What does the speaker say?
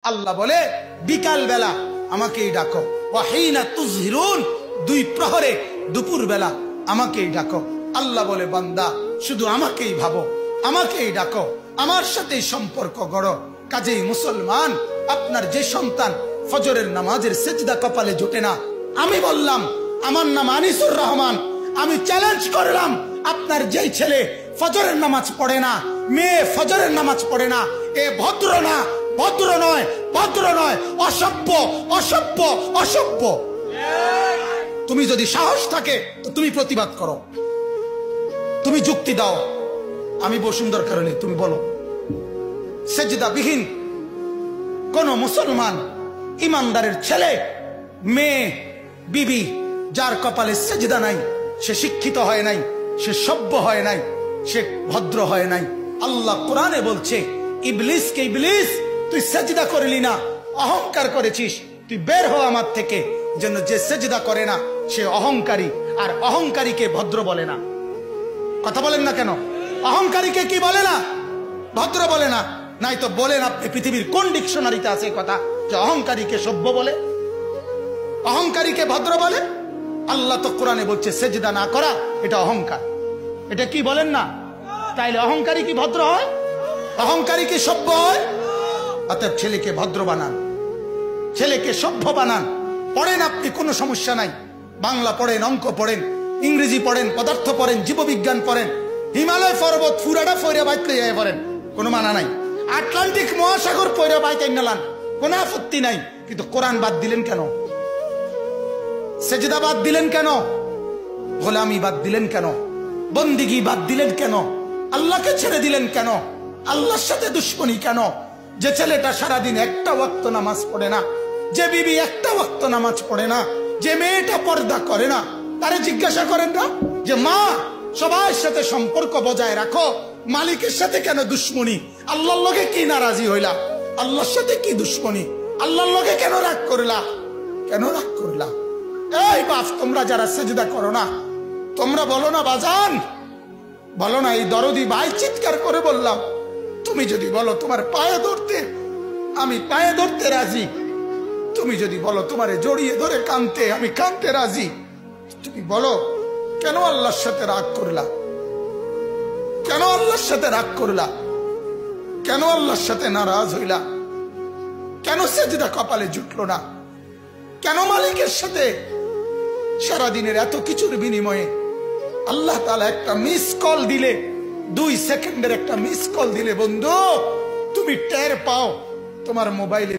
আল্লাহ বলে বিকাল বেলা আমাকেই ডাকো, ওয়াহিনা তুজহিরুন, দুই প্রহরে দুপুর বেলা আমাকেই ডাকো। আল্লাহ বলে বান্দা শুধু আমাকেই ভাবো, আমাকেই ডাকো, আমার সাথেই সম্পর্ক গড়ো। কাজেই মুসলমান, আপনার যে সন্তান ফজরের নামাজের সেজদা কপালে জোটে না, আমি বললাম আমার নাম আনিসুর রহমান, আমি চ্যালেঞ্জ করলাম আপনার যেই ছেলে ফজরের নামাজ পড়ে না, মেয়ে ফজরের নামাজ পড়ে না, এ ভদ্র না, ভদ্র নয়, ভদ্র নয়, অসভ্য, অসভ্য, অসভ্য। তুমি যদি সাহস থাকে তো তুমি প্রতিবাদ করো, তুমি যুক্তি দাও, আমি বসুন্ধর কারণে তুমি বলো। সেজদা বিহীন কোন মুসলমান ইমানদারের ছেলে, মেয়ে, বিবি যার কপালে সেজদা নাই, সে শিক্ষিত হয় নাই, সে সভ্য হয় নাই, সে ভদ্র হয় নাই। আল্লাহ কোরআনে বলছে ইবলিসকে, ইবলিস তুই সেজদা করলি না, অহংকার করেছিস, তুই বের হ আমার থেকে। জন্য যে সেজদা করে না সে অহংকারী, আর অহংকারীকে ভদ্র বলে না। কথা বলেন না কেন? অহংকারীকে কি বলে না? ভদ্র বলে না। নাই তো বলেন আপনি পৃথিবীর কোন ডিকশনারিতে আছে কথা যে অহংকারীকে সভ্য বলে, অহংকারীকে ভদ্র বলে? আল্লাহ তো কোরআনে বলছে সেজদা না করা এটা অহংকার। এটা কি বলেন না? তাইলে অহংকারী কি ভদ্র হয়? অহংকারী কি সভ্য হয়? অতএব ছেলেকে ভদ্র বানান, ছেলেকে সভ্য বানান। পড়েন আপনি, কোনো সমস্যা নাই, বাংলা পড়েন, অঙ্ক পড়েন, ইংরেজি পড়েন, পদার্থ পড়েন, জীববিজ্ঞান পড়েন, হিমালয় পর্বত ফুরাটা ফইরা বাইতে যাই পড়েন, কোনো মানা নাই। আটলান্টিক মহাসাগর পইরা বাইতে নালান, কোনো আপত্তি নাই। কিন্তু কোরআন বাদ দিলেন কেন? সেজদা বাদ দিলেন কেন? গোলামি বাদ দিলেন কেন? বন্দিগি বাদ দিলেন কেন? আল্লাহকে ছেড়ে দিলেন কেন? আল্লাহর সাথে দুশ্মনী কেন? যে ছেলেটা সারাদিন একটা ওয়াক্ত নামাজ পড়ে না, যে বিবি একটা ওয়াক্ত নামাজ পড়ে না, যে মেয়েটা পর্দা করে না, তারে জিজ্ঞাসা করেন না যে মা সবার সাথে সম্পর্ক বজায় রাখো, মালিকের সাথে কেন দুশ্মনী? আল্লাহর লগে কি নারাজি হইলা? আল্লাহর সাথে কি দুশ্মনী? আল্লাহর লগে কেন রাগ করলা? কেন রাগ করলা? এই বাপ, তোমরা যারা সেজদা করো না, তোমরা বলো না বাজান, বলো না এই দরদি ভাই চিৎকার করে বললাম, তুমি যদি বলো তোমার পায়ে ধরতে, আমি পায়ে ধরতে রাজি। তুমি যদি বলো তোমারে জড়িয়ে ধরে কাঁদতে, আমি কাঁদতে রাজি। তুমি বলো কেন আল্লাহর সাথে রাগ করলা? কেন আল্লাহর সাথে রাগ করলা? কেন আল্লাহর সাথে নারাজ হইলা? কেন সেজদা কপালে জুটলো না? কেন মালিকের সাথে সারাদিনের এত কিছুর বিনিময়ে আল্লাহ তাআলা একটা মিস কল দিলে, 2 সেকেন্ডের একটা মিস কল দিলে বন্ধু তুমি টের পাও তোমার মোবাইলে